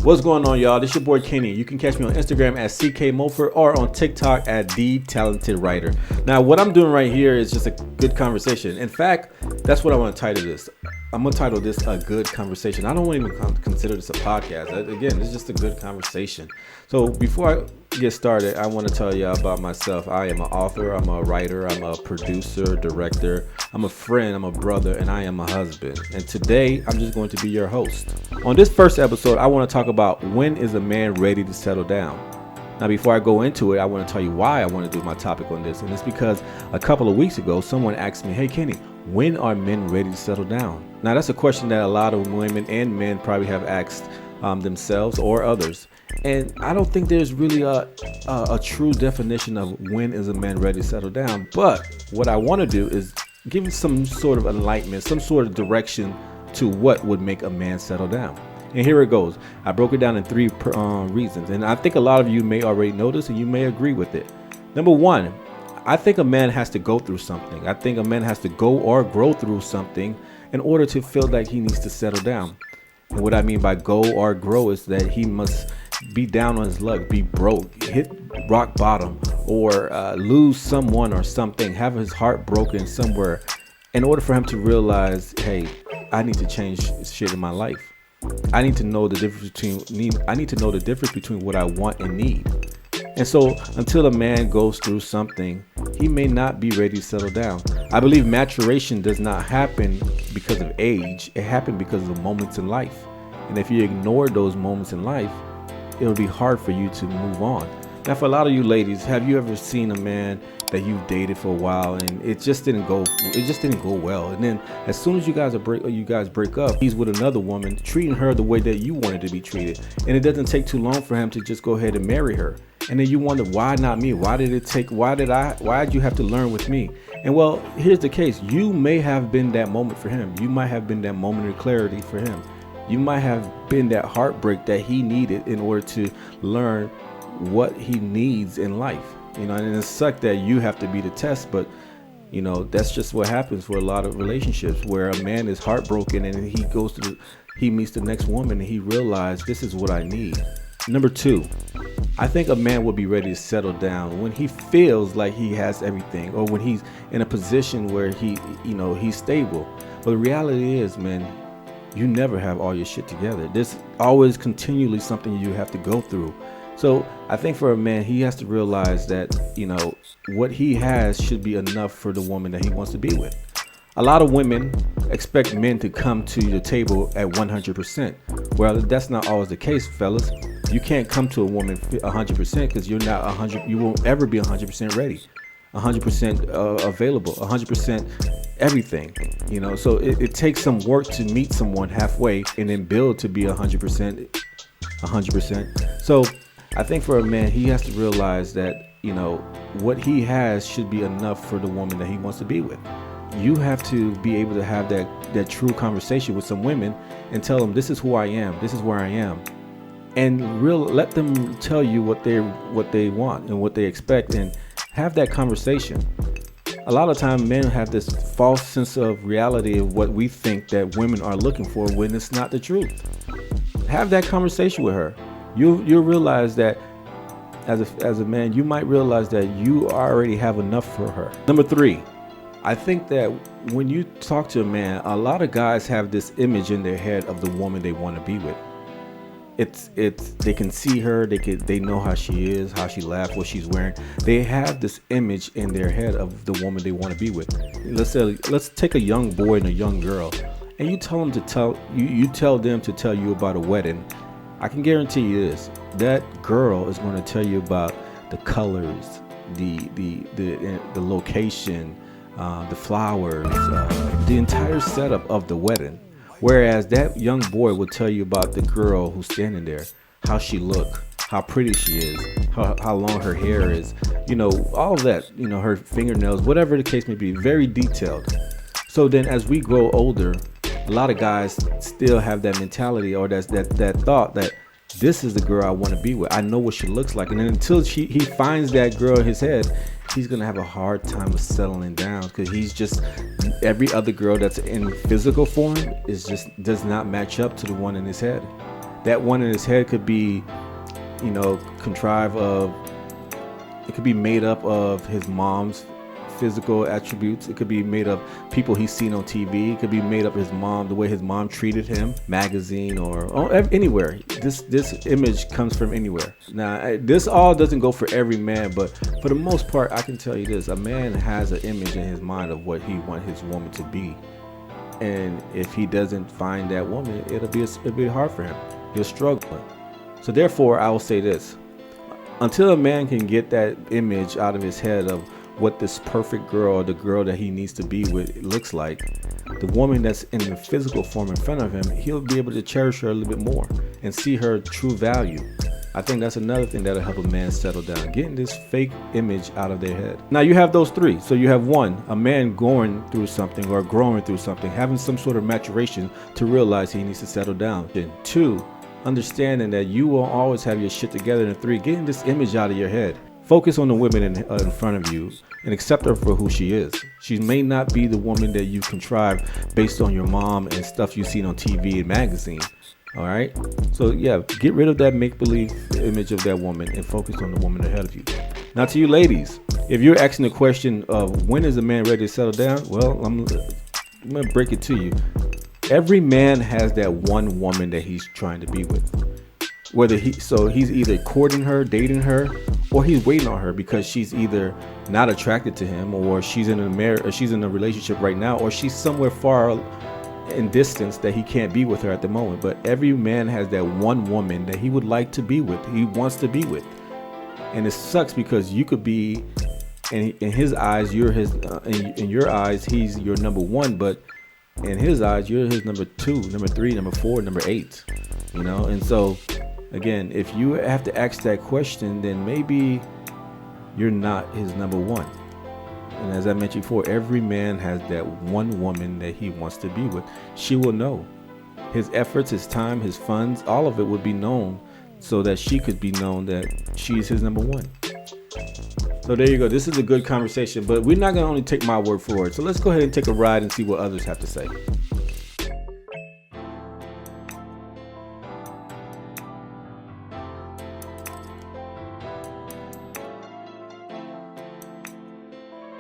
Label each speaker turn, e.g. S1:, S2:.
S1: What's going on, y'all? This your boy Kenny. You can catch me on Instagram at CKMofer or on TikTok at The Talented Writer. Now, what I'm doing right here is just a good conversation. In fact, that's what I want to title this. I'm going to title this A Good Conversation. I don't want to even consider this a podcast. Again, it's just a good conversation. So before I get started, I want to tell you about myself. I am an author, I'm a writer, I'm a producer, director, I'm a friend, I'm a brother, and I am a husband. And today, I'm just going to be your host. On this first episode, I want to talk about when is a man ready to settle down. Now, before I go into it, I want to tell you why I want to do my topic on this. And it's because a couple of weeks ago, someone asked me, hey, Kenny, when are men ready to settle down? Now, that's a question that a lot of women and men probably have asked themselves or others. And I don't think there's really a true definition of when is a man ready to settle down. But what I want to do is give him some sort of enlightenment, some sort of direction to what would make a man settle down. And here it goes. I broke it down in three reasons. And I think a lot of you may already know this and you may agree with it. Number one, I think a man has to go through something. I think a man has to go or grow through something in order to feel like he needs to settle down. And what I mean by go or grow is that he must be down on his luck, be broke, hit rock bottom, or lose someone or something, have his heart broken somewhere in order for him to realize, hey, I need to change shit in my life. I need to know the difference between what I want and need. And so until a man goes through something, he may not be ready to settle down. I believe maturation does not happen because of age. It happens because of the moments in life. And if you ignore those moments in life, it'll be hard for you to move on. Now, for a lot of you ladies, have you ever seen a man that you've dated for a while and it just didn't go well? And then as soon as you guys break up, he's with another woman, treating her the way that you wanted to be treated. And it doesn't take too long for him to just go ahead and marry her. And then you wonder, why not me? Why did you have to learn with me? And well, here's the case. You may have been that moment for him. You might have been that moment of clarity for him. You might have been that heartbreak that he needed in order to learn what he needs in life. And it sucks that you have to be the test, but that's just what happens for a lot of relationships where a man is heartbroken and he meets the next woman and he realizes this is what I need. Number two, I think a man will be ready to settle down when he feels like he has everything, or when he's in a position where he's stable. But the reality is, man, you never have all your shit together. There's always continually something you have to go through. So I think for a man, he has to realize that, what he has should be enough for the woman that he wants to be with. A lot of women expect men to come to the table at 100%. Well, that's not always the case, fellas. You can't come to a woman 100% because you're not 100. You won't ever be 100% ready, 100% available, 100% everything. So it takes some work to meet someone halfway and then build to be 100%. So I think for a man, he has to realize that, what he has should be enough for the woman that he wants to be with. You have to be able to have that true conversation with some women and tell them, this is who I am, this is where I am. And let them tell you what they want and what they expect, and have that conversation. A lot of times men have this false sense of reality of what we think that women are looking for when it's not the truth. Have that conversation with her. You'll realize that as a man, you might realize that you already have enough for her. Number three, I think that when you talk to a man, a lot of guys have this image in their head of the woman they want to be with. They can see her, they know how she is, how she laughs, what she's wearing. They have this image in their head of the woman they want to be with. Let's take a young boy and a young girl, and you tell them to tell you about a wedding. I can guarantee you this: that girl is going to tell you about the colors, the location, the flowers, the entire setup of the wedding. Whereas that young boy will tell you about the girl who's standing there, how she look, how pretty she is, how long her hair is, all of that, her fingernails, whatever the case may be, very detailed. So then as we grow older, a lot of guys still have that mentality or that thought that this is the girl I want to be with. I know what she looks like. And then until he finds that girl in his head, he's going to have a hard time of settling down, because he's just, every other girl that's in physical form does not match up to the one in his head. That one in his head could be, it could be made up of his mom's physical attributes. It could be made of people he's seen on TV. It could be made up of his mom, the way his mom treated him, magazine or anywhere. This image comes from anywhere. Now, this all doesn't go for every man, but for the most part, I can tell you this: a man has an image in his mind of what he wants his woman to be, and if he doesn't find that woman, it'll be hard for him. He'll struggle. So therefore, I will say this: until a man can get that image out of his head of what this perfect girl, or the girl that he needs to be with, looks like, the woman that's in the physical form in front of him, he'll be able to cherish her a little bit more and see her true value. I think that's another thing that'll help a man settle down, getting this fake image out of their head. Now you have those three. So you have one, a man going through something or growing through something, having some sort of maturation to realize he needs to settle down. And two, understanding that you will always have your shit together. And three, getting this image out of your head. Focus on the women in front of you and accept her for who she is. She may not be the woman that you contrived based on your mom and stuff you've seen on TV and magazine. All right. So yeah, get rid of that make-believe image of that woman and focus on the woman ahead of you. Now to you ladies, if you're asking the question of when is a man ready to settle down, well, I'm gonna break it to you. Every man has that one woman that he's trying to be with. He's either courting her, dating her, or he's waiting on her because she's either not attracted to him, or she's in a relationship right now, or she's somewhere far in distance that he can't be with her at the moment. But every man has that one woman that he would like to be with, he wants to be with. And it sucks because you could be, in his eyes, you're his, in your eyes, he's your number one, but in his eyes, you're his number two, number three, number four, number eight, and so again, if you have to ask that question, then maybe you're not his number one. And as I mentioned before, every man has that one woman that he wants to be with. She will know. His efforts, his time, his funds, all of it would be known so that she could be known that she's his number one. So there you go. This is a good conversation, but we're not going to only take my word for it. So let's go ahead and take a ride and see what others have to say.